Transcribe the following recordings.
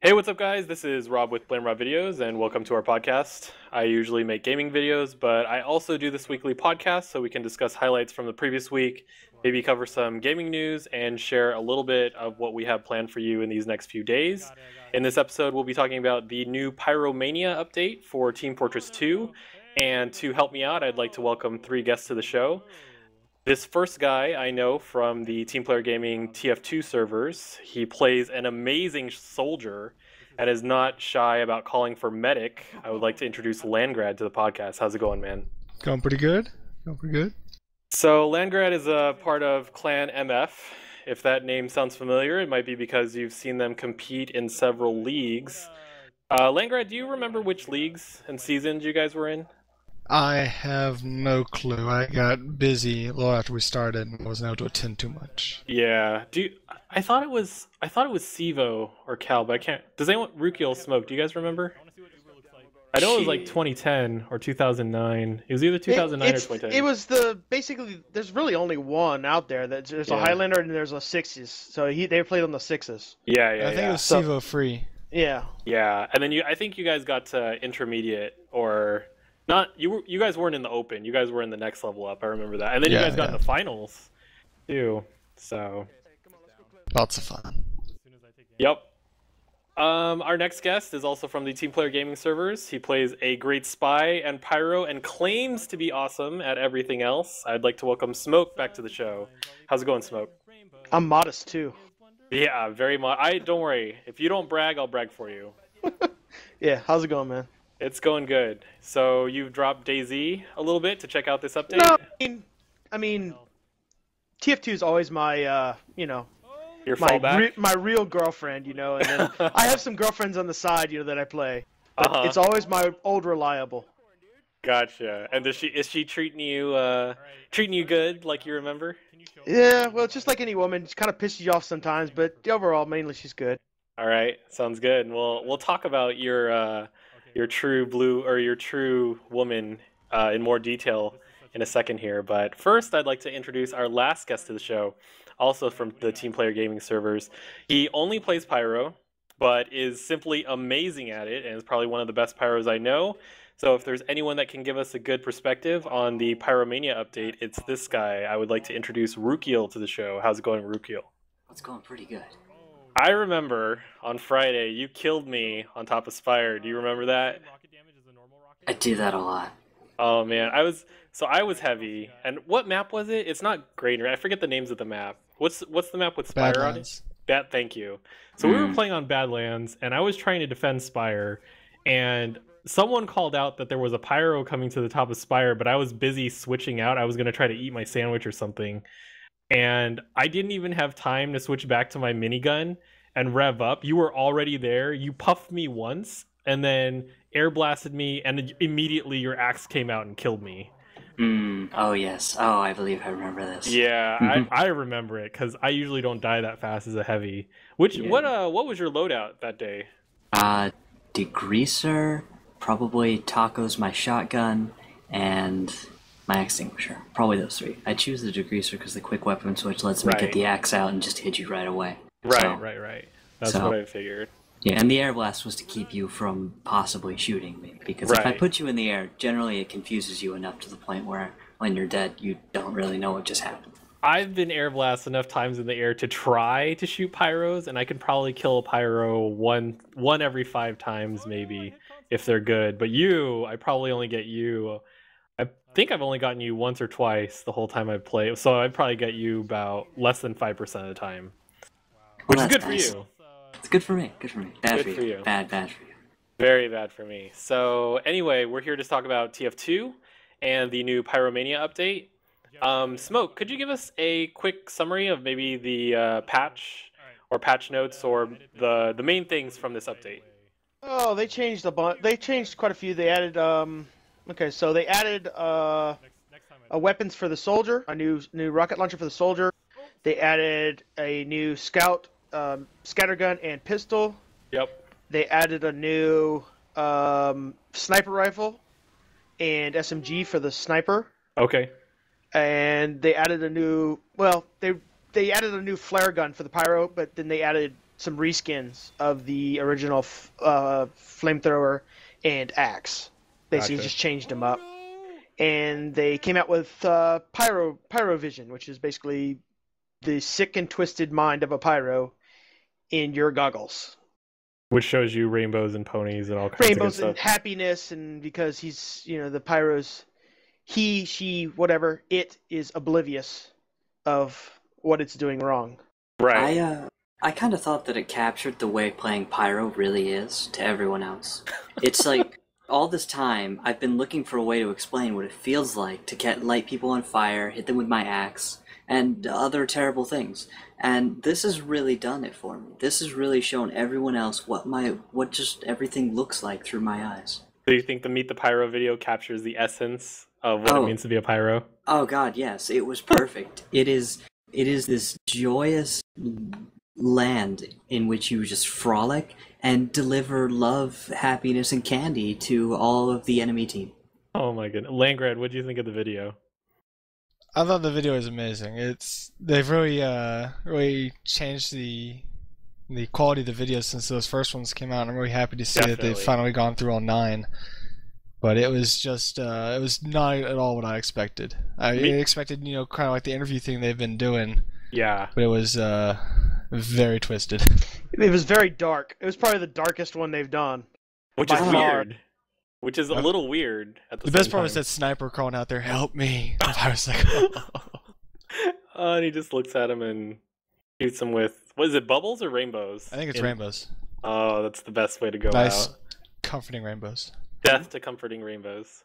Hey, what's up, guys? This is Rob with BlameRobVideos, and welcome to our podcast. I usually make gaming videos, but I also do this weekly podcast so we can discuss highlights from the previous week, maybe cover some gaming news, and share a little bit of what we have planned for you in these next few days. In this episode, we'll be talking about the new Pyromania update for Team Fortress 2, and to help me out, I'd like to welcome three guests to the show. This first guy I know from the TeamPlayerGaming TF2 servers. He plays an amazing soldier and is not shy about calling for medic. I would like to introduce Landgrad to the podcast. How's it going, man? Going pretty good. So Landgrad is a part of Clan MF. If that name sounds familiar, it might be because you've seen them compete in several leagues. Landgrad, do you remember which leagues and seasons you guys were in? I have no clue. I got busy a little after we started and wasn't able to attend too much. Yeah. I thought it was Sivo or Cal, but I can't. Does anyone Rukiel Smoke? Do you guys remember? I know it was like 2010 or 2009. It was either 2009 or 2010. It was basically. There's really only one out there. There's a Highlander and there's a sixes. So they played on the sixes. Yeah. I think it was Sivo free. Yeah. Yeah, and then I think you guys got to intermediate or. Not you guys weren't in the open. You guys were in the next level up. I remember that. And then you guys got in the finals too. So lots of fun. Yep. Our next guest is also from the Team Player Gaming servers. He plays a great spy and pyro and claims to be awesome at everything else. I'd like to welcome Smoke back to the show. How's it going, Smoke? I'm modest too. Yeah, very much. Don't worry. If you don't brag, I'll brag for you. Yeah, how's it going, man? It's going good. So you've dropped dayz a little bit to check out this update? No, I mean, TF2 is always my, Your fallback? my real girlfriend, and then I have some girlfriends on the side, that I play. But it's always my old reliable. Gotcha. And is she treating you good, like you remember? Yeah, well, it's just like any woman, it kind of pisses you off sometimes, but overall, mainly she's good. All right, sounds good. We'll talk about your true blue or your true woman in more detail in a second here. But first, I'd like to introduce our last guest to the show, also from the Team Player Gaming servers. He only plays pyro, but is simply amazing at it, and is probably one of the best pyros I know. So if there's anyone that can give us a good perspective on the Pyromania update, it's this guy. I would like to introduce Rukiel to the show. How's it going, Rukiel? It's going pretty good. I remember on Friday you killed me on top of Spire. Do you remember that? I do that a lot. Oh man, I was heavy. And what map was it? It's not Grainer. I forget the names of the map. What's the map with Spire on it? Thank you. So we were playing on Badlands, and I was trying to defend Spire, and someone called out that there was a pyro coming to the top of Spire, but I was busy switching out. I was going to try to eat my sandwich or something. And I didn't even have time to switch back to my minigun and rev up. You were already there. You puffed me once and then air blasted me, and immediately your axe came out and killed me. Oh, yes. Oh, I believe I remember this. Yeah, I remember it because I usually don't die that fast as a heavy. What was your loadout that day? Degreaser, probably Taco's my shotgun, and my extinguisher. Probably those three. I choose the degreaser because the quick weapon switch lets me get the axe out and just hit you right away. Right. That's what I figured. Yeah, and the air blast was to keep you from possibly shooting me. Because if I put you in the air, generally it confuses you enough to the point where when you're dead, you don't really know what just happened. I've been air blasted enough times in the air to try to shoot pyros, and I can probably kill a pyro one every 5 times maybe if they're good. But I probably only get you. I think I've only gotten you once or twice the whole time I've played, so I'd probably get you about less than 5% of the time, which is good for you. It's good for me. Bad for you. Bad for you. Very bad for me. So anyway, we're here to talk about TF2 and the new Pyromania update. Smoke, could you give us a quick summary of maybe the patch or patch notes or the main things from this update? Oh, they changed a bunch. They changed quite a few. They added okay, so they added a weapons for the soldier, a new rocket launcher for the soldier. They added a new scout scattergun and pistol. Yep. They added a new sniper rifle and SMG for the sniper. Okay. And they added a new they added a new flare gun for the pyro, but then they added some reskins of the original flamethrower and axe. Basically, Gotcha. just changed them up. And they came out with Pyrovision, which is basically the sick and twisted mind of a pyro in your goggles. Which shows you rainbows and ponies and all kinds of Rainbows good and stuff. happiness, and because he's, the pyro's, he, she, whatever, it is oblivious of what it's doing wrong. Right. I kind of thought that it captured the way playing pyro really is to everyone else. It's like, all this time, I've been looking for a way to explain what it feels like to light people on fire, hit them with my axe, and other terrible things. And this has really done it for me. This has really shown everyone else what just everything looks like through my eyes. So you think the Meet the Pyro video captures the essence of what it means to be a pyro? Oh god, yes. It was perfect. It is this joyous land in which you just frolic and deliver love, happiness, and candy to all of the enemy team. Oh my goodness. Langrad, what do you think of the video? I thought the video was amazing. They've really changed the quality of the videos since those first ones came out. I'm really happy to see that they've finally gone through all 9. But it was just it was not at all what I expected. I expected, kind of like the interview thing they've been doing. Yeah. But it was very twisted. It was very dark. It was probably the darkest one they've done. Which is weird. Which is a little weird at the same best part time. was that sniper crawling out there, "Help me!" I was like, and he just looks at him and shoots him with, what is it, bubbles or rainbows? I think it's rainbows. Oh, that's the best way to go Nice, out. comforting rainbows. Death to comforting rainbows.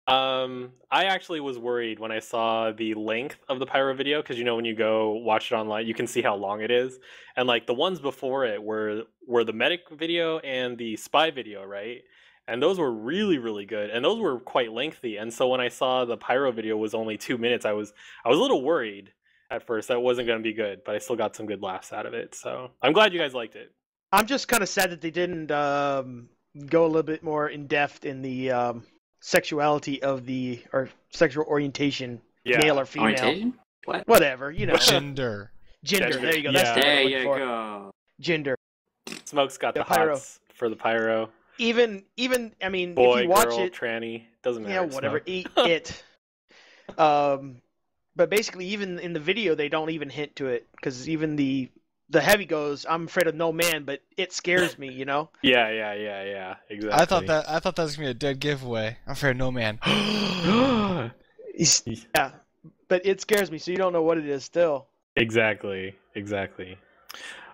I actually was worried when I saw the length of the pyro video, because when you go watch it online, you can see how long it is. And like the ones before it were the medic video and the spy video, right? And those were really, really good, and those were quite lengthy. And so when I saw the pyro video was only 2 minutes, I was a little worried at first that it wasn't going to be good, but I still got some good laughs out of it. So I'm glad you guys liked it. I'm just kind of sad that they didn't go a little bit more in depth in the sexuality of or sexual orientation, male or female. Orientation? What? Whatever, Gender. Gender. There you go. Yeah. That's the word There I'm you looking for. go. Gender. Smoke's got the pyro. hots for the pyro. Even I mean, Boy, if you watch girl, it, tranny, doesn't matter. yeah, whatever. Smoke. Eat it. But basically, even in the video, they don't even hint to it, because even the heavy goes, "I'm afraid of no man, but it scares me," Yeah, exactly. I thought that was gonna be a dead giveaway. I'm afraid of no man. Yeah, but it scares me, so you don't know what it is still. Exactly.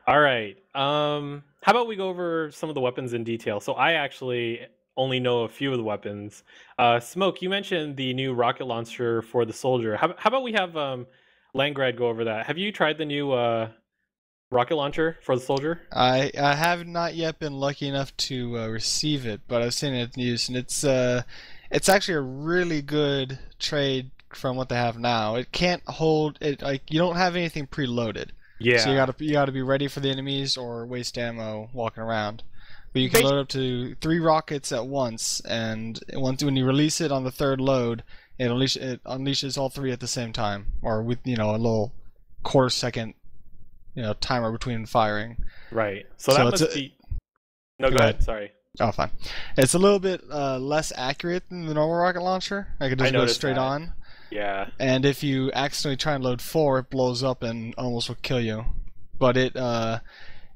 All right. How about we go over some of the weapons in detail? So I actually only know a few of the weapons. Smoke, you mentioned the new rocket launcher for the soldier. How about we have Langrad go over that? Have you tried the new rocket launcher for the soldier? I have not yet been lucky enough to receive it, but I've seen it in use, and it's actually a really good trade from what they have now. It can't hold it, like, you don't have anything preloaded. Yeah. So you gotta be ready for the enemies or waste ammo walking around. But you can load up to 3 rockets at once, and when you release it on the 3rd load, it unleashes all 3 at the same time, or with a little quarter-second timer between firing. Right. So that must be. No, go ahead. Sorry. Oh, fine. It's a little bit less accurate than the normal rocket launcher. Like, it just goes straight on. Yeah. And if you accidentally try and load 4, it blows up and almost will kill you. But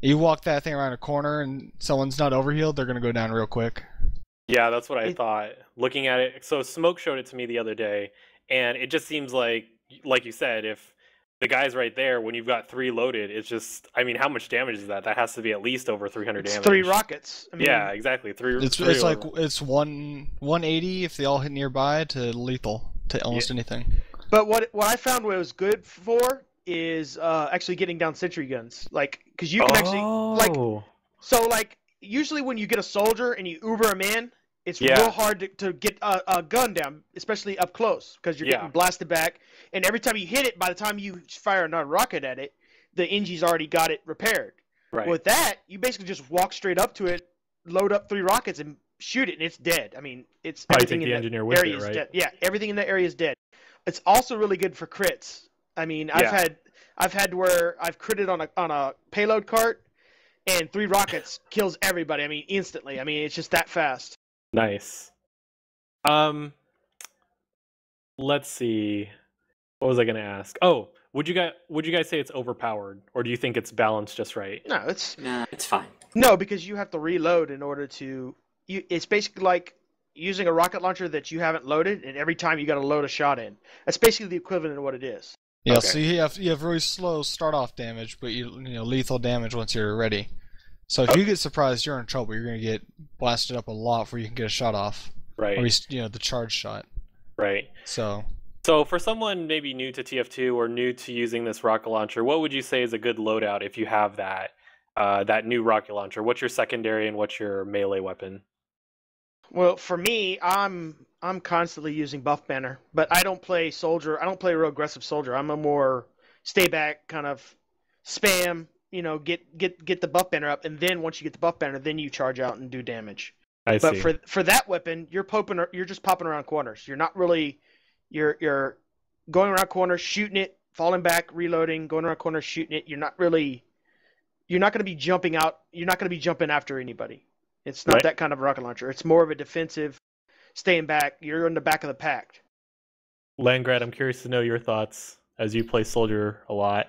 you walk that thing around a corner and someone's not overhealed, they're gonna go down real quick. Yeah, that's what I thought. Looking at it, so Smoke showed it to me the other day, and it just seems like you said, if the guy's right there, when you've got 3 loaded, it's just, I mean, how much damage is that? That has to be at least over 300 damage. 3 rockets. I mean, yeah, exactly. It's 180 if they all hit nearby to lethal to almost anything. But what I found what it was good for is actually getting down sentry guns, because you can actually usually when you get a soldier and you uber a man, it's real hard to get a gun down, especially up close, because you're getting blasted back, and every time you hit it, by the time you fire another rocket at it, the engine's already got it repaired. Right. With that, you basically just walk straight up to it, load up 3 rockets, and shoot it, and it's dead. I mean, it's everything in the area is dead. Yeah, everything in that area is dead. It's also really good for crits. I mean, I've had I've had where I've critted on a payload cart, and 3 rockets kills everybody. I mean, instantly. I mean, it's just that fast. Nice. Let's see. What was I going to ask? Oh, would you guys say it's overpowered, or do you think it's balanced just right? No, it's fine. No, because you have to reload in order to. It's basically like using a rocket launcher that you haven't loaded, and every time you got to load a shot in. That's basically the equivalent of what it is. Yeah, okay. So you have very slow start off damage, but you know lethal damage once you're ready. So if you get surprised, you're in trouble. You're gonna get blasted up a lot before you can get a shot off. Right. Or the charge shot. Right. So for someone maybe new to TF2 or new to using this rocket launcher, what would you say is a good loadout if you have that new rocket launcher? What's your secondary and what's your melee weapon? Well, for me, I'm constantly using buff banner, but I don't play soldier. I don't play a real aggressive soldier. I'm a more stay back kind of spam. Get the buff banner up, and then once you get the buff banner, then you charge out and do damage. I see. But for that weapon, you're just popping around corners. You're not really you're going around corners, shooting it, falling back, reloading, going around corners, shooting it. You're not going to be jumping out. You're not going to be jumping after anybody. It's not that kind of rocket launcher. It's more of a defensive, staying back. You're in the back of the pack. Langrad, I'm curious to know your thoughts as you play soldier a lot.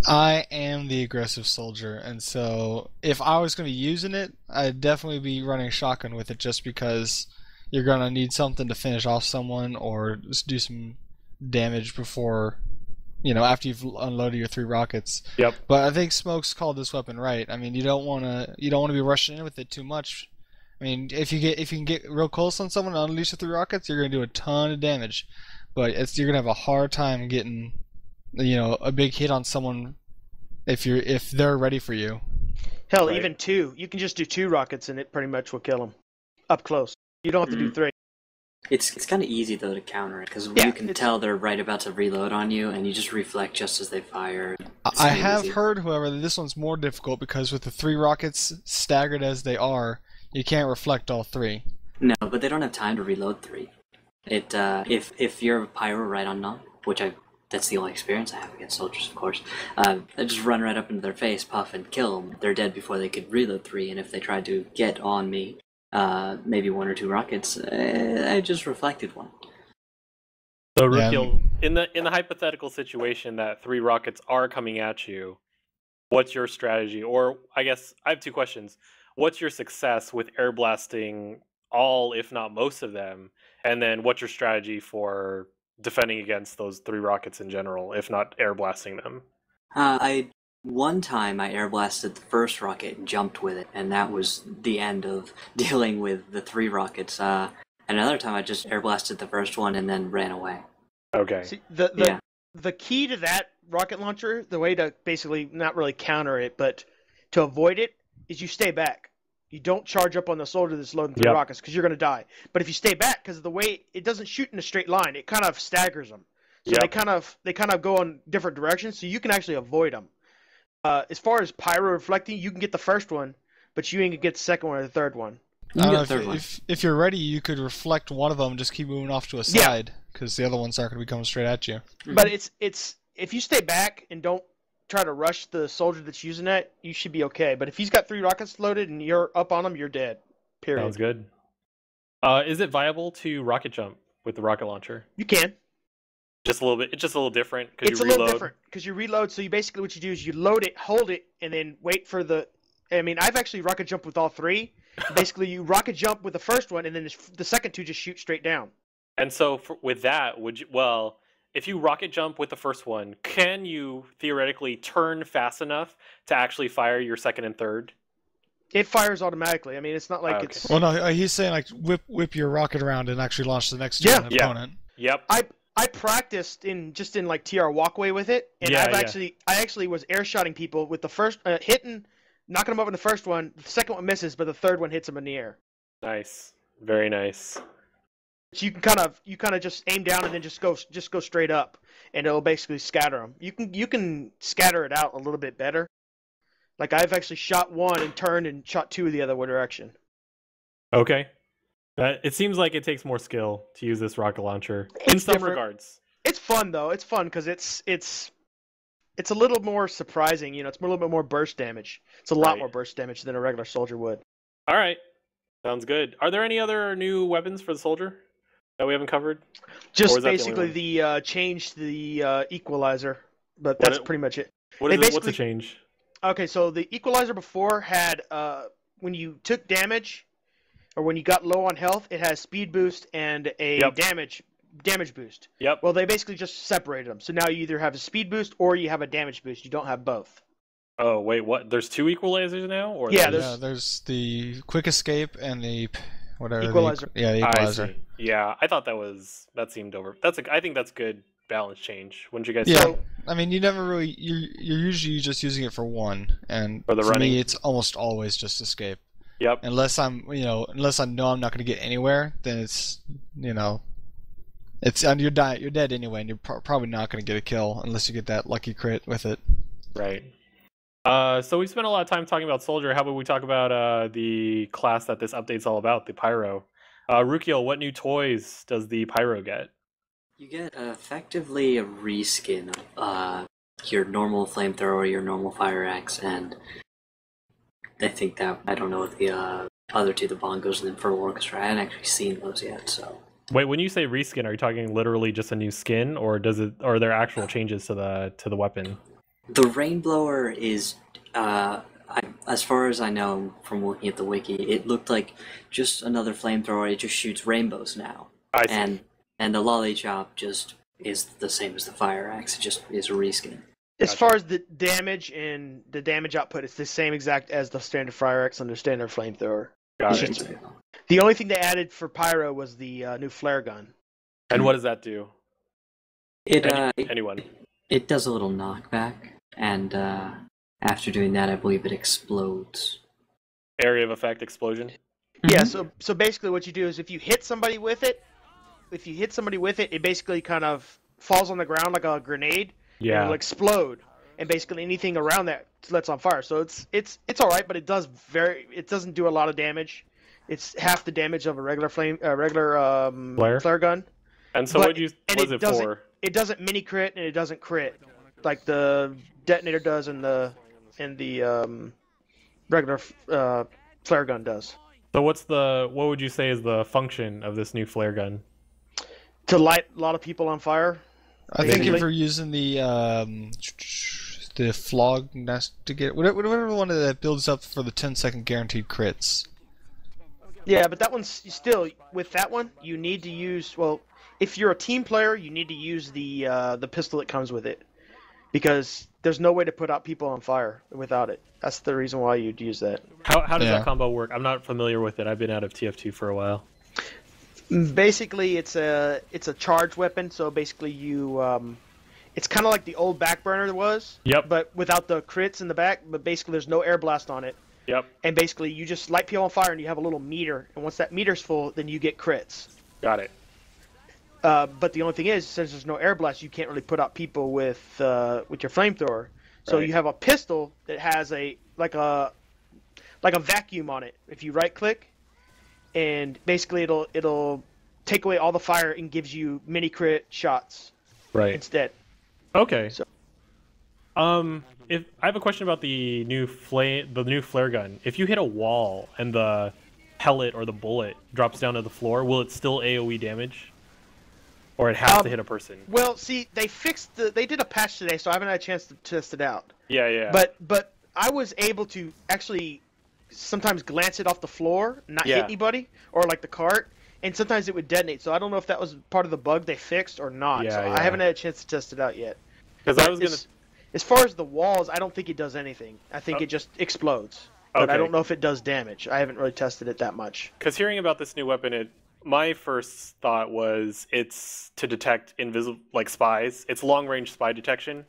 I am the aggressive soldier, and so if I was going to be using it, I'd definitely be running shotgun with it just because you're going to need something to finish off someone or just do some damage before, after you've unloaded your 3 rockets. Yep. But I think Smoke's called this weapon right. I mean, you don't want to be rushing in with it too much. I mean, if you can get real close on someone and unleash the 3 rockets, you're going to do a ton of damage. But you're going to have a hard time getting a big hit on someone if they're ready for you. Hell, even 2. You can just do 2 rockets and it pretty much will kill them up close. You don't have to do 3. It's kind of easy though to counter it because you can tell they're right about to reload on you, and you just reflect just as they fire. I have heard, however, that this one's more difficult because with the 3 rockets staggered as they are, you can't reflect all 3. No, but they don't have time to reload 3. If you're a pyro right on null, which that's the only experience I have against soldiers, of course. I just run right up into their face, puff, and kill them. They're dead before they could reload 3, and if they tried to get on me, maybe 1 or 2 rockets, I just reflected 1. So, Rukil, in the hypothetical situation that 3 rockets are coming at you, what's your strategy? Or, I guess, I have 2 questions. What's your success with air blasting all, if not most of them? And then what's your strategy for defending against those 3 rockets in general, if not air blasting them? One time I air blasted the first rocket and jumped with it, and that was the end of dealing with the 3 rockets. Another time I just air blasted the first one and then ran away. Okay. See, the key to that rocket launcher, the way to basically not really counter it, but to avoid it, is you stay back. You don't charge up on the soldier that's loading 3 rockets because you're going to die. But if you stay back, because of the way it doesn't shoot in a straight line, it kind of staggers them. So they kind of go in different directions, so you can actually avoid them. As far as pyro reflecting, you can get the first one, but you ain't gonna get the second one or the third one. If you're ready, you could reflect one of them and just keep moving off to a side because the other ones aren't going to be coming straight at you. But it's if you stay back and don't try to rush the soldier that's using that, you should be okay. But if he's got 3 rockets loaded and you're up on him, you're dead. Period. Sounds good. Is it viable to rocket jump with the rocket launcher? You can. Just a little bit. It's just a little different because you reload. It's a little different because you reload. So you basically what you do is you load it, hold it, and then wait for the. I mean, I've actually rocket jumped with all 3. Basically, you rocket jump with the first one, and then the second 2 just shoot straight down. And so with that, if you rocket jump with the first one, can you theoretically turn fast enough to actually fire your second and third? It fires automatically. I mean, it's not like it's. Well, no, he's saying like whip your rocket around and actually launch the next opponent. Yep. I practiced in like TR walkway with it, and I actually was air shotting people with the first knocking them up in the first one. The second one misses, but the third one hits them in the air. Nice, very nice. So you kind of just aim down and then just go straight up, and it'll basically scatter them. You can scatter it out a little bit better. Like I've actually shot 1 and turned and shot 2 the other direction. Okay. It seems like it takes more skill to use this rocket launcher in some regards. It's fun though. It's fun because it's it's a little more surprising. You know, it's a little bit more burst damage. It's a lot more burst damage than a regular soldier would. All right, sounds good. Are there any other new weapons for the soldier that we haven't covered? Just basically the change the equalizer, but that's pretty much it. What's the change? Okay, so the equalizer before had when you took damage or when you got low on health, it has speed boost and a damage boost. Yep. Well, they basically just separated them. So now you either have a speed boost or you have a damage boost. You don't have both. Oh, wait, what? There's two equalizers now? Or there's the quick escape and the whatever equalizer. The equalizer. Yeah, I thought that seemed over. I think that's good balance change. Wouldn't you guys say? Yeah, I mean, you're usually just using it for one, and for me, it's almost always just escape. Yep. Unless I know I'm not going to get anywhere, then it's you're dead anyway, and you're probably not going to get a kill unless you get that lucky crit with it. Right. So we spent a lot of time talking about soldier. How about we talk about the class that this update's all about, the pyro? Rukiel, what new toys does the pyro get? You get effectively a reskin of your normal flamethrower, your normal fire axe, and I think that I don't know if the other two, the bongos and the Infernal Orchestra, I haven't actually seen those yet. So wait, when you say reskin, are you talking literally just a new skin, or are there actual changes to the weapon? The Rainblower is, as far as I know from looking at the wiki, it looked like just another flamethrower. It just shoots rainbows now. I see. And the Lollipop just is the same as the fire axe. It just is a reskin. As far as the damage and the damage output, it's the same exact as the standard fire axe and the standard flamethrower. Got it. The only thing they added for pyro was the new flare gun. And what does that do? Anyone? It does a little knockback, and after doing that, I believe it explodes. Area of effect explosion? Yeah, so basically what you do is if you hit somebody with it, it basically kind of falls on the ground like a grenade. Yeah. And it'll explode, and basically anything around that lets on fire. So it's all right, but it doesn't do a lot of damage. It's half the damage of a regular flare gun. And so what was it for? It doesn't mini crit and it doesn't crit like the detonator does and the regular flare gun does. So what would you say is the function of this new flare gun? To light a lot of people on fire. I think if you're using the flog investigate, whatever one that builds up for the 10-second guaranteed crits. Yeah, but that one's still with that one. You need to use if you're a team player, you need to use the pistol that comes with it, because there's no way to put out people on fire without it. That's the reason why you'd use that. How does that combo work? I'm not familiar with it. I've been out of TF2 for a while. Basically, it's a charged weapon. So basically, it's kind of like the old backburner was. Yep. But without the crits in the back. But basically, there's no air blast on it. Yep. And basically, you just light people on fire, and you have a little meter. And once that meter's full, then you get crits. Got it. But the only thing is, since there's no air blast, you can't really put out people with your flamethrower. So you have a pistol that has like a vacuum on it. If you right click, and basically it'll take away all the fire and gives you mini crit shots. Right. Instead. Okay. So, if I have a question about the new flare gun. If you hit a wall and the pellet or the bullet drops down to the floor, will it still AoE damage? Or it has to hit a person? Well, see, they did a patch today, so I haven't had a chance to test it out. Yeah. But I was able to actually sometimes glance it off the floor, not hit anybody, or like the cart, and sometimes it would detonate. So I don't know if that was part of the bug they fixed or not. I haven't had a chance to test it out yet. As far as the walls, I don't think it does anything. I think it just explodes. But I don't know if it does damage. I haven't really tested it that much. Because hearing about this new weapon, my first thought was it's to detect invisible, like spies. It's long-range spy detection.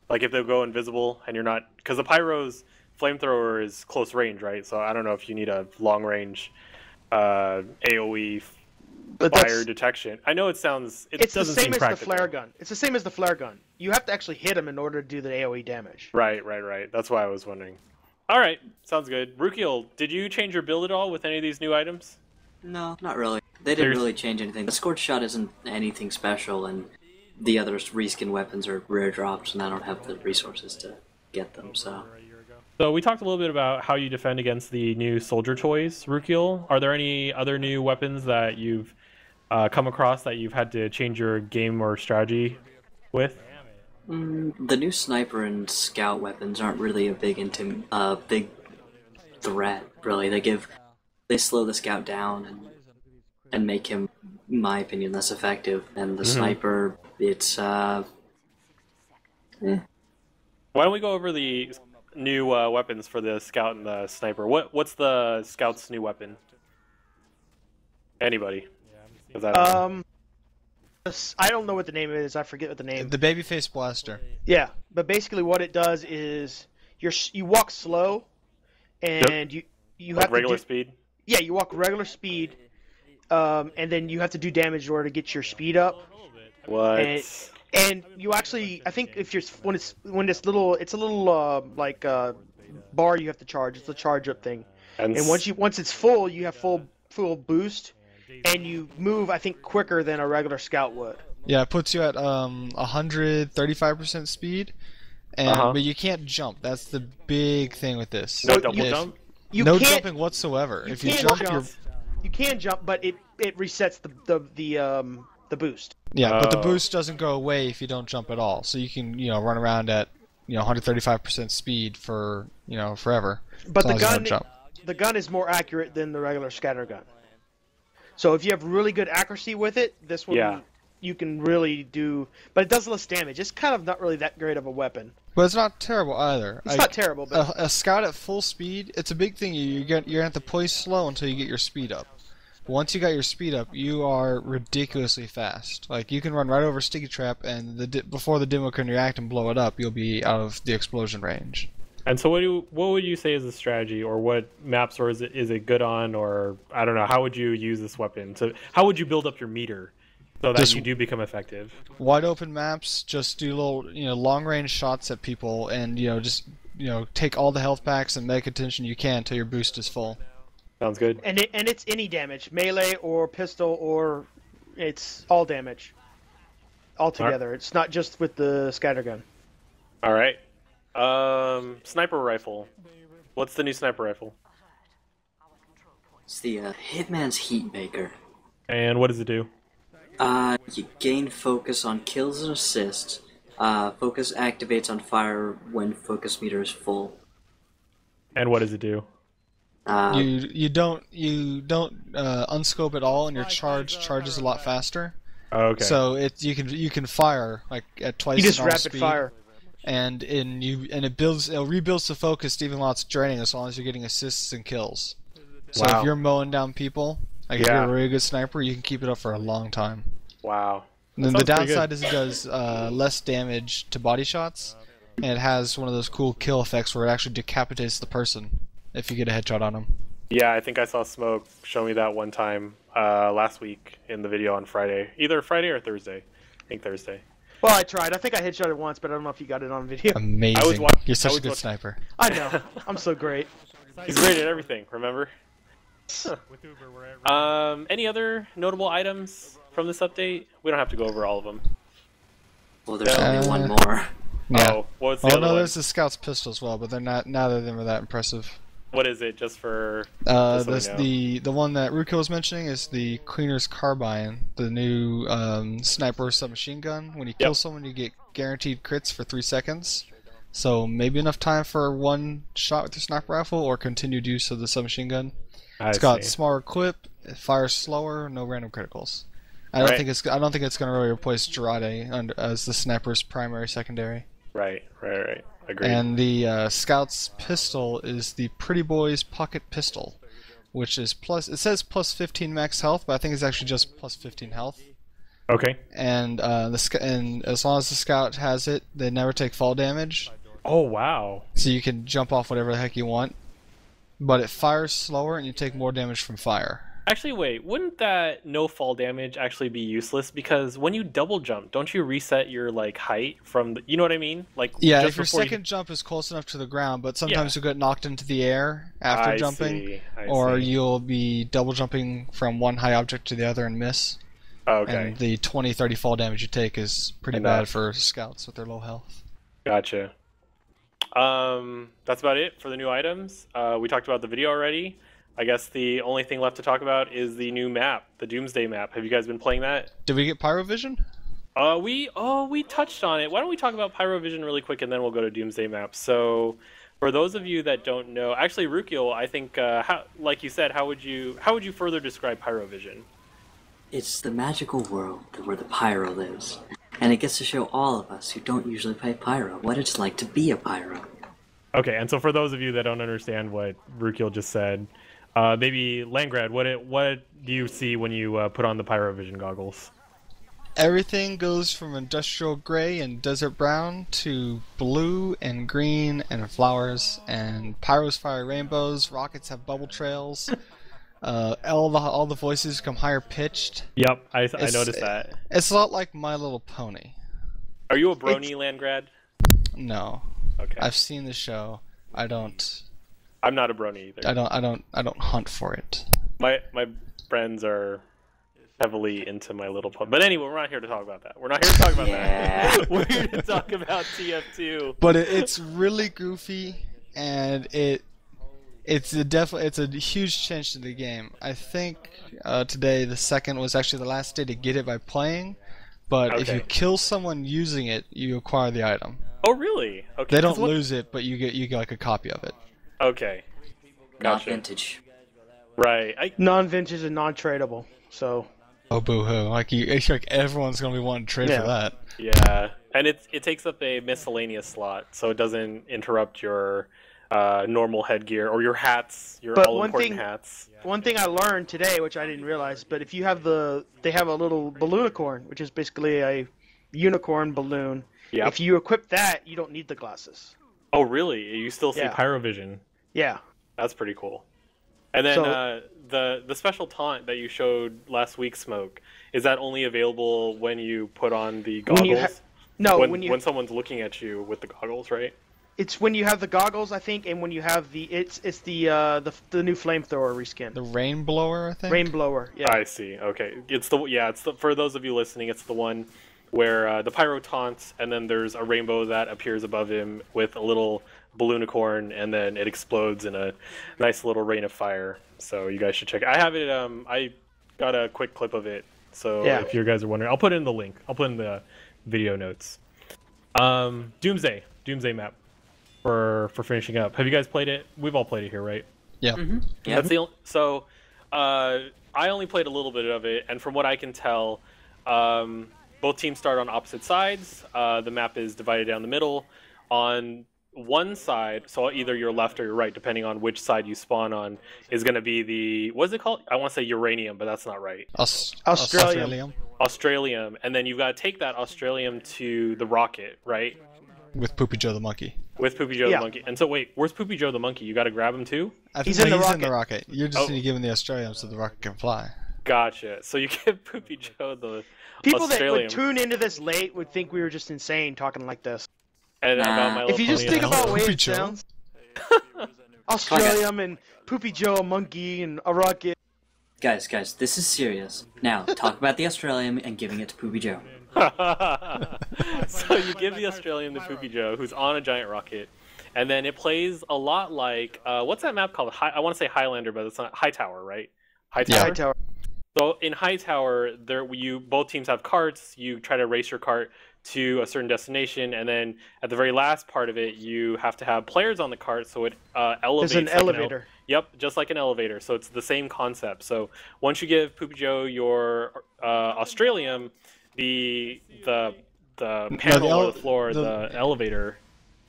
Like if they go invisible and you're not, because the pyro's flamethrower is close range, right? So I don't know if you need a long-range AOE fire detection. I know it doesn't seem practical. It's the same as the flare gun. It's the same as the flare gun. You have to actually hit them in order to do the AOE damage. Right. That's why I was wondering. All right, sounds good. Rukiel, did you change your build at all with any of these new items? No, not really. They didn't really change anything. The scorched shot isn't anything special, and the other reskin weapons are rare drops, and I don't have the resources to get them. So we talked a little bit about how you defend against the new soldier toys, Rukiel. Are there any other new weapons that you've come across that you've had to change your game or strategy with? The new sniper and scout weapons aren't really a big threat. Really, they slow the scout down and make him, in my opinion, less effective. And the sniper, it's Why don't we go over the new weapons for the scout and the sniper? What's the scout's new weapon? Anybody? I don't know what the name is. I forget what the name. The babyface blaster. Yeah, but basically what it does is you walk slow, and you like have regular to speed. Yeah, you walk regular speed, and then you have to do damage in order to get your speed up. What? And you actually, I think if you're when it's little, it's a little bar you have to charge. It's a charge up thing. And once it's full, you have full boost. And you move, I think, quicker than a regular scout would. Yeah, it puts you at 135% speed, and but you can't jump. That's the big thing with this. No double jump? No jumping whatsoever. If you jump, you can jump, but it resets the boost. Yeah, but the boost doesn't go away if you don't jump at all. So you can run around at 135% speed for forever. But the gun is more accurate than the regular scatter gun. So if you have really good accuracy with it, this one you can really do. But it does less damage. It's kind of not really that great of a weapon. But it's not terrible either. It's not terrible. But a scout at full speed, it's a big thing. You're gonna have to play slow until you get your speed up. But once you got your speed up, you are ridiculously fast. Like you can run right over Sticky Trap, and before the demo can react and blow it up, you'll be out of the explosion range. And so what would you say is the strategy, or what maps or is it good on, or I don't know, how would you use this weapon? So how would you build up your meter so that you do become effective? Wide open maps, just do little long range shots at people, and just take all the health packs and make attention you can until your boost is full. Sounds good. And it's any damage, melee or pistol, or it's all damage altogether. Right. It's not just with the scattergun. All right. Sniper rifle. What's the new sniper rifle? It's the Hitman's Heatmaker. And what does it do? You gain focus on kills and assists. Focus activates on fire when focus meter is full. And what does it do? You don't unscope at all, and your charges a lot faster. Okay. So you can fire like at twice. You just normal rapid speed. fire. And it rebuilds the focus even while it's draining, as long as you're getting assists and kills. So if you're mowing down people, if you're a really good sniper, you can keep it up for a long time. Wow. And then the downside is it does less damage to body shots, and it has one of those cool kill effects where it actually decapitates the person if you get a headshot on them. Yeah, I think I saw Smoke show me that one time last week in the video on Friday. Either Friday or Thursday. I think Thursday. Well, I tried. I think I headshot it once, but I don't know if you got it on video. Amazing. You're such a good sniper. I know. I'm so great. He's great at everything, remember? Any other notable items from this update? We don't have to go over all of them. Well, there's only one more. Yeah. Oh, what's the other one? There's the Scout's pistol as well, but neither of them are that impressive. What is it, just for... the one that Ruko was mentioning is the Cleaner's Carbine, the new sniper submachine gun. When you kill someone, you get guaranteed crits for 3 seconds. So maybe enough time for one shot with your sniper rifle, or continued use of the submachine gun. It's got smaller clip, it fires slower, no random criticals. I don't think it's going to really replace Girardi as the sniper's primary secondary. Right. Agreed. And the Scout's pistol is the Pretty Boy's Pocket Pistol, which is it says plus 15 max health, but I think it's actually just plus 15 health. Okay. And and as long as the Scout has it, they never take fall damage. Oh, wow. So you can jump off whatever the heck you want. But it fires slower, and you take more damage from fire. Actually, wait, wouldn't that no fall damage actually be useless? Because when you double jump, don't you reset your height from you know what I mean? If your second jump is close enough to the ground, but sometimes you'll get knocked into the air after jumping, or you'll be double jumping from one high object to the other and miss. Okay. And the 20-30 fall damage you take is pretty bad for scouts with their low health. Gotcha. That's about it for the new items. We talked about the video already. I guess the only thing left to talk about is the new map, the Doomsday map. Have you guys been playing that? Did we get Pyrovision? We touched on it. Why don't we talk about Pyrovision really quick, and then we'll go to Doomsday map. So, for those of you that don't know, actually, Rukiel, I think, like you said, how would you further describe Pyrovision? It's the magical world where the pyro lives, and it gets to show all of us who don't usually play pyro what it's like to be a pyro. Okay, and so for those of you that don't understand what Rukiel just said, maybe Landgrad, what do you see when you put on the Pyrovision goggles? Everything goes from industrial gray and desert brown to blue and green and flowers, and pyros fire rainbows, rockets have bubble trails. All the voices become higher pitched. Yep, I noticed that. It's a lot like My Little Pony. Are you a brony, Landgrad? No. Okay. I've seen the show. I'm not a brony either. I don't hunt for it. My friends are heavily into My Little Pony. But anyway, we're not here to talk about that. We're not here to talk about that. We're here to talk about TF2. But it's really goofy, and it's a huge change to the game. I think today the second was actually the last day to get it by playing, but if you kill someone using it, you acquire the item. Oh really? Okay. They don't lose it, but you get like a copy of it. Okay. Gotcha. Not vintage. Right. Non-vintage and non-tradable. So. Oh boo-hoo! Like everyone's gonna be wanting to trade for that. Yeah, and it takes up a miscellaneous slot, so it doesn't interrupt your normal headgear or your hats, your all-important hats. One thing I learned today, which I didn't realize, but if you have they have a little balloonicorn, which is basically a unicorn balloon. Yep. If you equip that, you don't need the glasses. Oh, really? You still see Pyrovision? Yeah. That's pretty cool. And then the special taunt that you showed last week, Smoke, is that only available when you put on the goggles? When someone's looking at you with the goggles, right? It's when you have the goggles, I think, and when you have the the new flamethrower reskin. The rain blower, I think. Rain blower. Yeah. I see. Okay. It's the for those of you listening, it's the one where the pyro taunts, and then there's a rainbow that appears above him with a little balloonicorn, and then it explodes in a nice little rain of fire. So you guys should check it. I have it. I got a quick clip of it. So if you guys are wondering, I'll put in the link. I'll put in the video notes. Doomsday map for finishing up. Have you guys played it? We've all played it here, right? Yeah. Mm-hmm. Yeah. So I only played a little bit of it, and from what I can tell, both teams start on opposite sides. The map is divided down the middle. On one side, so either your left or your right, depending on which side you spawn on, is going to be the, what is it called? I want to say uranium, but that's not right. Australium. Australium, and then you've got to take that Australium to the rocket, right? With Poopy Joe the monkey. With Poopy Joe the monkey. And so wait, where's Poopy Joe the monkey? You got to grab him too? He's in the rocket. You just need to give him the Australium so the rocket can fly. Gotcha. So you give Poopy Joe the People Australium. that would tune into this late would think we were just insane talking like this. And about My if you just think about the way it sounds, Australium and Poopy Joe a monkey and a rocket. Guys, this is serious. Now, talk about the Australium and giving it to Poopy Joe. So you give the Australium to Poopy Joe, who's on a giant rocket, and then it plays a lot like, what's that map called? I want to say Highlander, but it's not. Hightower, right? Hightower? Yeah, Hightower. So in Hightower, both teams have carts. You try to race your cart to a certain destination, and then at the very last part of it, you have to have players on the cart, so it elevates. There's an elevator. Yep, just like an elevator. So it's the same concept. So once you give Poopy Joe your Australium, the panel on the floor, the elevator.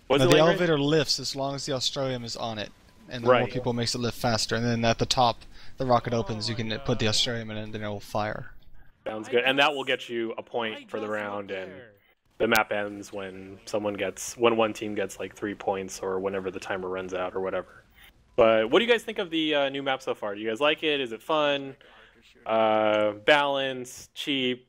The elevator lifts as long as the Australium is on it, and the more people makes it lift faster. And then at the top, the rocket opens. You can put the Australium in, and then it will fire. Sounds good, and that will get you a point for the round, and the map ends when one team gets like 3 points, or whenever the timer runs out, or whatever. But what do you guys think of the new map so far? Do you guys like it? Is it fun? Balanced? Cheap?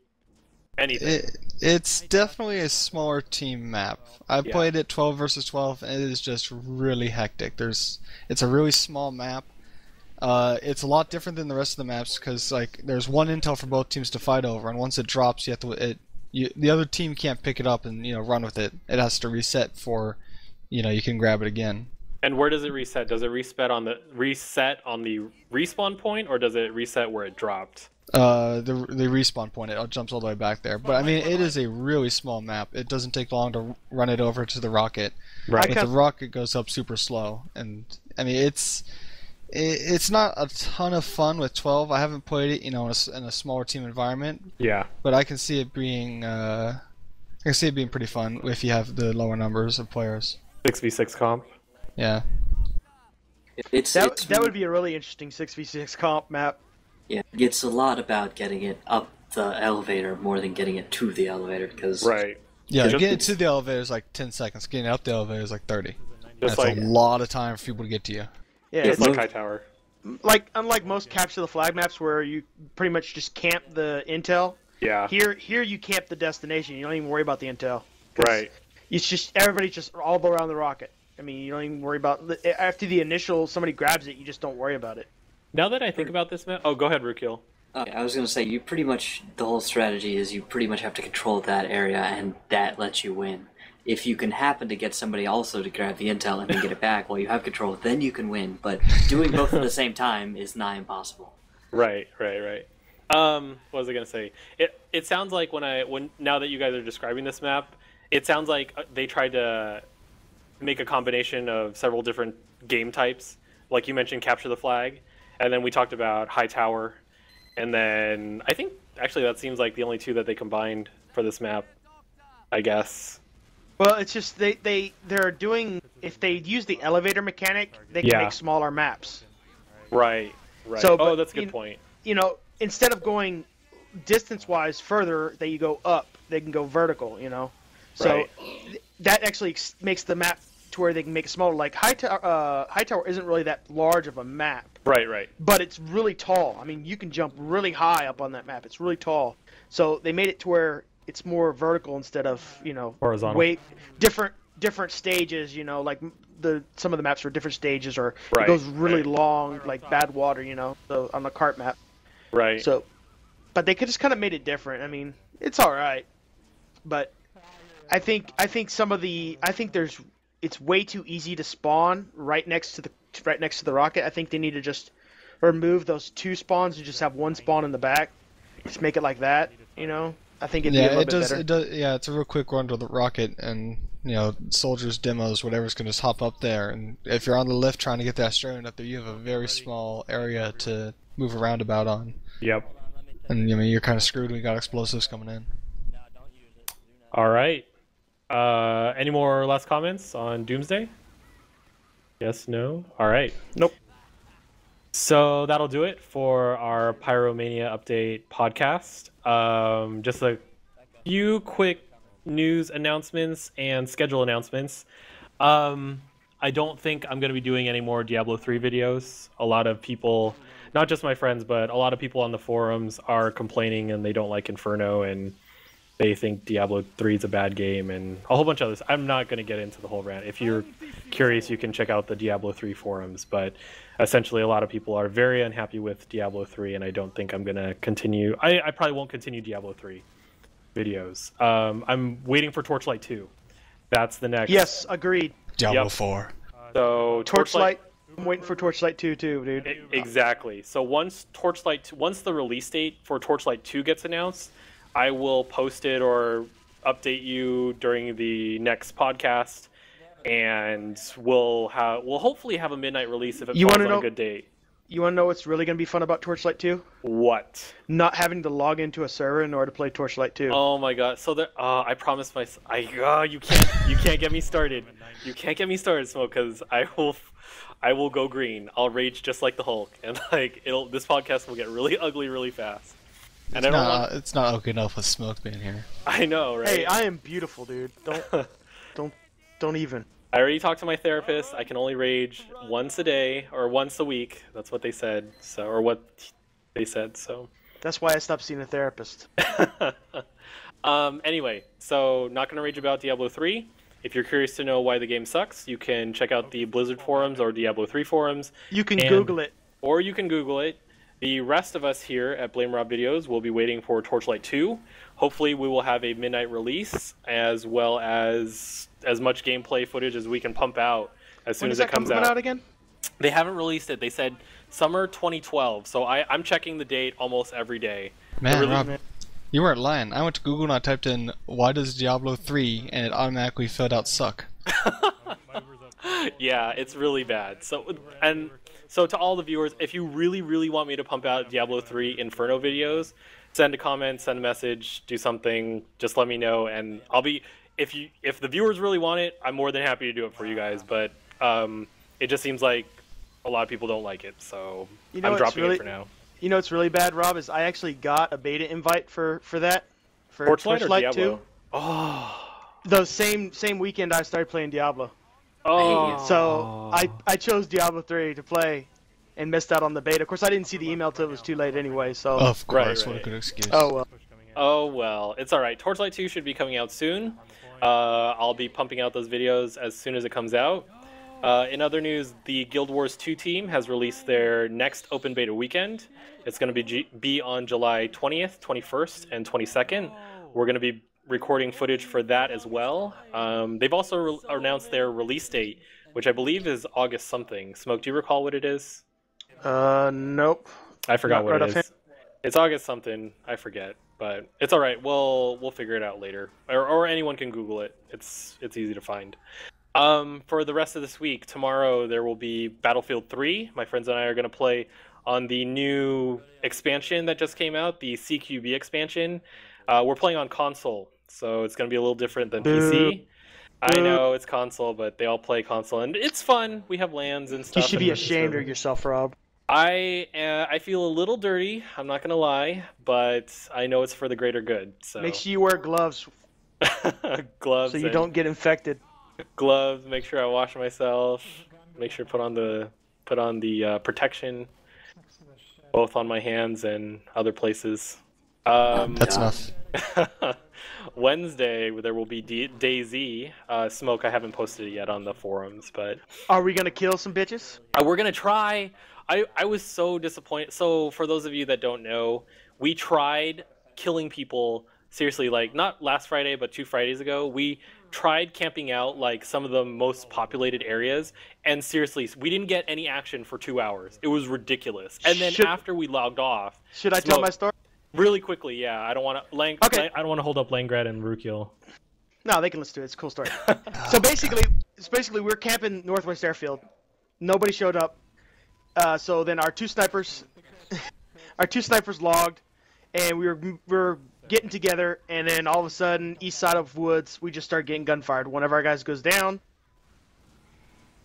Anything? It's definitely a smaller team map. I played it 12 versus 12, and it is just really hectic. It's a really small map, It's a lot different than the rest of the maps because like there's one intel for both teams to fight over, and once it drops, you have to the other team can't pick it up and run with it. It has to reset for you can grab it again. And where does it reset? Does it reset on the respawn point, or does it reset where it dropped? The respawn point, it jumps all the way back there. But I mean, it is a really small map. It doesn't take long to run it over to the rocket. Right. But the rocket goes up super slow, and I mean it's not a ton of fun with 12. I haven't played it, in a smaller team environment. Yeah. But I can see it being pretty fun if you have the lower numbers of players. 6v6 comp. Yeah. That would be a really interesting 6v6 comp map. Yeah, it's a lot about getting it up the elevator more than getting it to the elevator, because... Right. Yeah, getting to the elevator is like 10 seconds. Getting up the elevator is like 30. That's like, a lot of time for people to get to you. Yeah, it's like High Tower. Unlike most capture the flag maps where you pretty much just camp the intel. Yeah. Here you camp the destination. You don't even worry about the intel. Right. It's just everybody's just all around the rocket. I mean, you don't even worry about after the initial somebody grabs it. You just don't worry about it. Now that I think about this map, go ahead, Rukil. I was going to say, the whole strategy is you pretty much have to control that area, and that lets you win. If you can happen to get somebody also to grab the intel and then get it back while you have control, then you can win. But doing both at the same time is nigh impossible. Right. What was I going to say? It sounds like now that you guys are describing this map, it sounds like they tried to make a combination of several different game types. Like you mentioned, capture the flag. And then we talked about High Tower, and then I think actually that seems like the only two that they combined for this map, I guess. Well, it's just they're doing, if they use the elevator mechanic, they can make smaller maps. Right. So, that's a good point. Instead of going distance-wise further, you go up. They can go vertical. So that actually makes the map to where they can make it smaller. Like High Tower isn't really that large of a map. Right. But it's really tall. I mean, you can jump really high up on that map. It's really tall. So they made it to where it's more vertical instead of, horizontal. Different stages, like some of the maps are different stages, or it goes really long, like Bad Water, so on the cart map. Right. So, but they could just kind of made it different. I mean, it's all right. But I think it's way too easy to spawn right next to the rocket. I think they need to just remove those two spawns and just have one spawn in the back. Just make it like that, I think it'd be a little bit better. It does. Yeah, it's a real quick run to the rocket, and soldiers, demos, whatever's can just hop up there. And if you're on the lift trying to get that Australian up there, you have a very small area to move around about on. Yep. And you're kind of screwed when you got explosives coming in. All right. Any more last comments on Doomsday? Yes, no? All right. Nope. So that'll do it for our Pyromania update podcast. Just a few quick news announcements and schedule announcements. I don't think I'm going to be doing any more Diablo 3 videos. A lot of people, not just my friends, but a lot of people on the forums are complaining and they don't like Inferno and they think Diablo 3 is a bad game and a whole bunch of others. I'm not going to get into the whole rant. If you're curious, you can check out the Diablo 3 forums. But essentially, a lot of people are very unhappy with Diablo 3, and I don't think I'm going to continue. I probably won't continue Diablo 3 videos. I'm waiting for Torchlight 2. That's the next. Yes, agreed. Diablo 4. So Torchlight. I'm waiting for Torchlight 2 too, dude. Exactly. So once the release date for Torchlight 2 gets announced, I will post it or update you during the next podcast, and we'll hopefully have a midnight release if it falls on a good date. You want to know what's really going to be fun about Torchlight 2? What? Not having to log into a server in order to play Torchlight 2. Oh my god! So there, I promised myself. You can't get me started. You can't get me started, Smoke, because I will go green. I'll rage just like the Hulk, and this podcast will get really ugly really fast. And it's not okay enough with Smoke being here. I know, right? Hey, I am beautiful, dude. Don't even. I already talked to my therapist. I can only rage once a day or once a week. That's what they said. Or what they said. So. That's why I stopped seeing a therapist. Anyway, so not gonna rage about Diablo 3. If you're curious to know why the game sucks, you can check out the Blizzard forums or Diablo 3 forums. You can Google it. or you can Google it. The rest of us here at BlameRobVideos will be waiting for Torchlight 2. Hopefully we will have a midnight release, as well as much gameplay footage as we can pump out as soon as it comes out. Again? They haven't released it. They said summer 2012, so I'm checking the date almost every day. Man, Rob, you weren't lying. I went to Google and I typed in, why does Diablo 3, and it automatically filled out suck. Yeah, it's really bad. So to all the viewers, if you really, really want me to pump out Diablo 3 Inferno videos, send a comment, send a message, do something, just let me know, and I'll be, if the viewers really want it, I'm more than happy to do it for you guys, but it just seems like a lot of people don't like it, so I'm dropping it for now. You know what's really bad, Rob, is I actually got a beta invite for that. For Torchlight or Diablo? 2. Oh. The same weekend I started playing Diablo. Oh. So I chose Diablo 3 to play and missed out on the beta. Of course, I didn't see the email till it was too late anyway, so... Of course, right. What a good excuse. Oh, well. Oh, well. It's alright. Torchlight 2 should be coming out soon. I'll be pumping out those videos as soon as it comes out. In other news, the Guild Wars 2 team has released their next open beta weekend. It's going to be on July 20th, 21st, and 22nd. We're going to be recording footage for that as well. They've also announced their release date, which I believe is August something. Smoke, do you recall what it is? Nope. I forgot what it is. It's August something. I forget, but it's all right. We'll figure it out later, or anyone can Google it. It's easy to find. For the rest of this week, tomorrow there will be Battlefield 3. My friends and I are going to play on the new expansion that just came out, the CQB expansion. We're playing on console, so it's going to be a little different than PC. I know it's console, but they all play console, and it's fun. We have LANs and stuff. You should be ashamed of yourself, Rob. I feel a little dirty, I'm not going to lie, but I know it's for the greater good. So make sure you wear gloves. Gloves. So you don't get infected. Gloves, make sure I wash myself, make sure to put on the protection, both on my hands and other places. That's enough. Wednesday there will be dayz. Smoke, I haven't posted it yet on the forums, but are we gonna kill some bitches? We're gonna try. I was so disappointed. So for those of you that don't know, we tried killing people, seriously, like not last Friday but 2 Fridays ago. We tried camping out like some of the most populated areas, and seriously, we didn't get any action for 2 hours. It was ridiculous. And then after we logged off, should I tell my story? Really quickly, yeah. I don't want to I don't want to hold up Langrad and Rukiel. No, they can listen to it. It's a cool story. So basically we're camping Northwest Airfield. Nobody showed up. So then our two snipers logged, and we were getting together, and then all of a sudden, east side of woods, we just start getting gunfired. One of our guys goes down,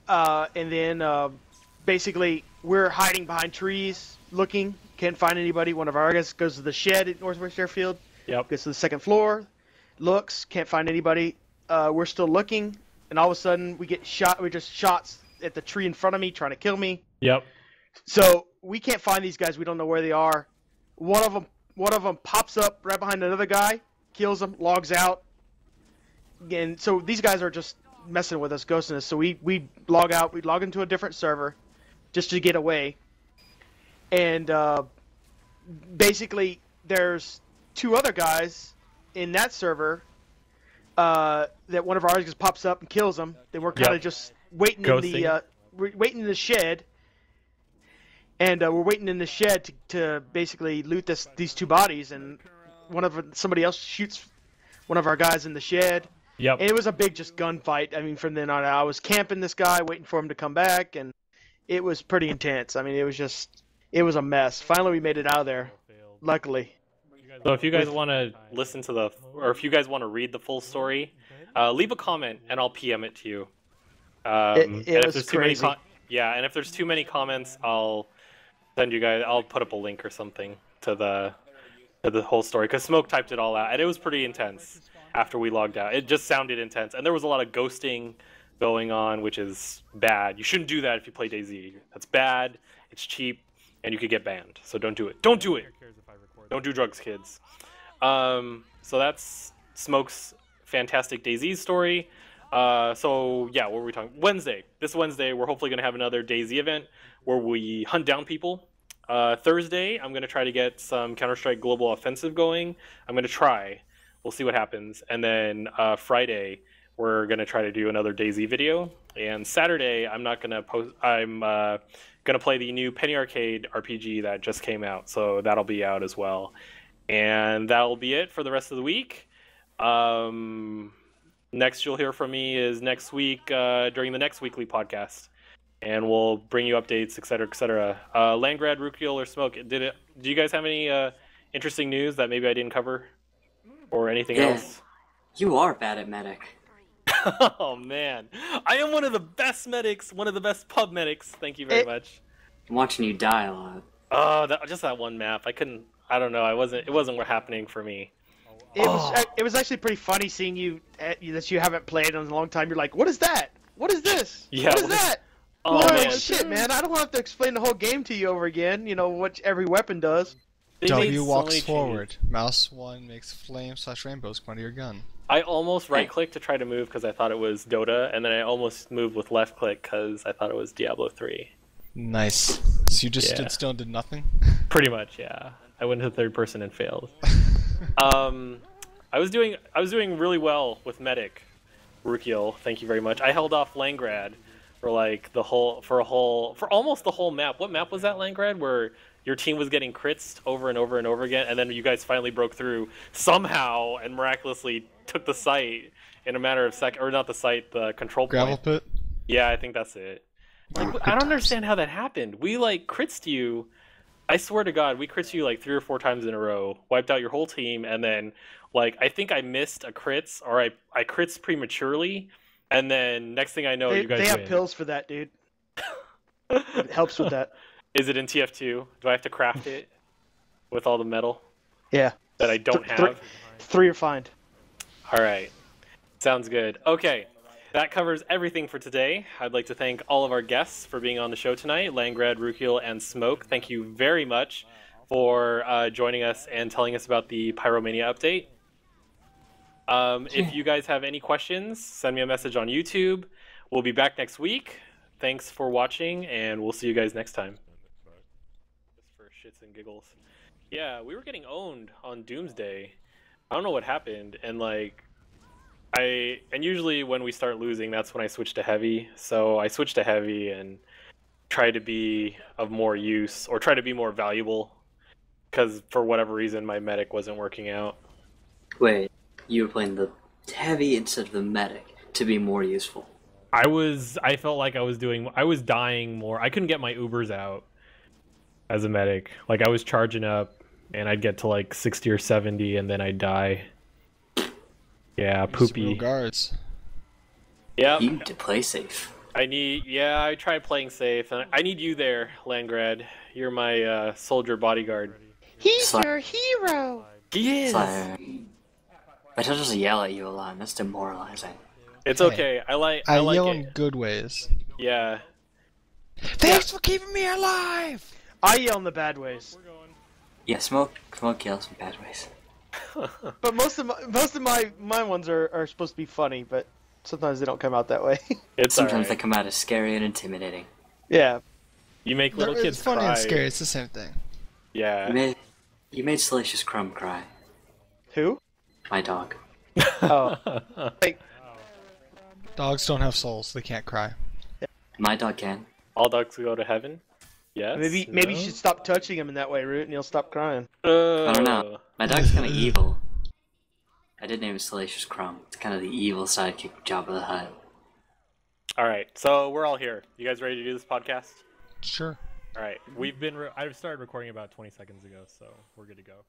and then basically we're hiding behind trees, looking, can't find anybody. One of our guys goes to the shed at Northwest Airfield. Yep. Gets to the second floor, looks, can't find anybody. We're still looking, and all of a sudden we get shot. We just shots at the tree in front of me, trying to kill me. Yep. So we can't find these guys. We don't know where they are. One of them pops up right behind another guy, kills him, logs out. And so these guys are just messing with us, ghosting us. So we log out. We log into a different server just to get away. And basically there's 2 other guys in that server that one of ours just pops up and kills them. Then we're kind of just waiting in the shed. And we're waiting in the shed to basically loot these 2 bodies, and somebody else shoots one of our guys in the shed. Yep. And it was a big just gunfight. I mean, from then on, I was camping this guy, waiting for him to come back, and it was pretty intense. I mean, it was a mess. Finally, we made it out of there, luckily. So if you guys want to listen to or if you guys want to read the full story, leave a comment and I'll PM it to you. It was crazy. And if there's too many comments, I'll send you guys. I'll put up a link or something to the whole story, because Smoke typed it all out, and it was pretty intense. After we logged out, it just sounded intense, and there was a lot of ghosting going on, which is bad. You shouldn't do that if you play dayz. That's bad. It's cheap, and you could get banned. So don't do it. Don't do it. Don't do drugs, kids. So that's Smoke's fantastic dayz story. So yeah, what were we talking? Wednesday. This Wednesday, we're hopefully going to have another dayz event. where we hunt down people. Thursday, I'm going to try to get some Counter-Strike Global Offensive going. I'm going to try. We'll see what happens. And then Friday, we're going to try to do another dayz video. And Saturday, I'm not going to post. I'm going to play the new Penny Arcade RPG that just came out. So that'll be out as well. And that'll be it for the rest of the week. Next you'll hear from me is next week during the next weekly podcast. And we'll bring you updates, etc., etc. Landgrad, Rukiel, or Smoke, do you guys have any interesting news that maybe I didn't cover? Or anything else? You are bad at medic. Oh, man. I am one of the best medics, one of the best pub medics. Thank you very much. I'm watching you die a lot. Oh, just that one map. I don't know. It wasn't happening for me. It was actually pretty funny seeing you that you haven't played in a long time. You're like, what is that? What is this? Yeah, what is that? Oh, man. Shit, man! I don't want to explain the whole game to you over again. You know what every weapon does. W walks forward. Mouse 1 makes flames/rainbows come out of your gun. I almost right-clicked to try to move because I thought it was Dota, and then I almost moved with left-click because I thought it was Diablo 3. Nice. So you just stood still and did nothing? Pretty much, yeah. I went to third person and failed. I was doing really well with medic, Rukiel. Thank you very much. I held off Langrad for like for almost the whole map. What map was that, Langrad? Where your team was getting crits over and over and over again, and then you guys finally broke through somehow and miraculously took the site in a matter of seconds, or not the site, the control point. Gravel pit? Yeah, I think that's it. Like, I don't understand how that happened. We like critsed you. I swear to God, we crits you like 3 or 4 times in a row, wiped out your whole team, and then like I think I missed a crits, or I crits prematurely, and then next thing I know, you guys they have win. pills for that, dude. It helps with that. Is it in TF2? Do I have to craft it with all the metal? Yeah. That I don't have? 3 are fine. All right. Sounds good. Okay. That covers everything for today. I'd like to thank all of our guests for being on the show tonight, Langrad, Rukiel, and Smoke. Thank you very much for joining us and telling us about the Pyromania update. If you guys have any questions, send me a message on YouTube. We'll be back next week. Thanks for watching, and we'll see you guys next time. Just for shits and giggles. Yeah, we were getting owned on Doomsday. I don't know what happened, and like, and usually when we start losing, that's when I switch to heavy. So I switched to heavy and try to be of more use, or try to be more valuable, because for whatever reason my medic wasn't working out. Wait, you were playing the heavy instead of the medic to be more useful. I felt like I was dying more. I couldn't get my Ubers out as a medic. Like, I was charging up and I'd get to like 60 or 70 and then I'd die. Yeah, poopy. Guards. Yeah. You need to play safe. I tried playing safe, and I need you there, Langrad. You're my soldier bodyguard. He's your hero! He is! I told us to yell at you a lot, and that's demoralizing. It's okay. I like yell it. in good ways. Yeah. Thanks for keeping me alive! I yell in the bad ways. Yeah, smoke yells in bad ways. But most of my ones are supposed to be funny, but sometimes they don't come out that way. Sometimes they come out as scary and intimidating. Yeah. You make little kids it's funny cry. and scary, it's the same thing. Yeah. You made Salacious Crumb cry. Who? My dog. Oh. Like, dogs don't have souls, they can't cry. My dog can. All dogs go to heaven? Yes? maybe you should stop touching him in that way, Root, and he'll stop crying. I don't know. My dog's kind of evil. I did name it Salacious Crumb. It's kind of the evil sidekick of Jabba the Hutt. Alright, so we're all here. You guys ready to do this podcast? Sure. Alright, I started recording about 20 seconds ago, so we're good to go.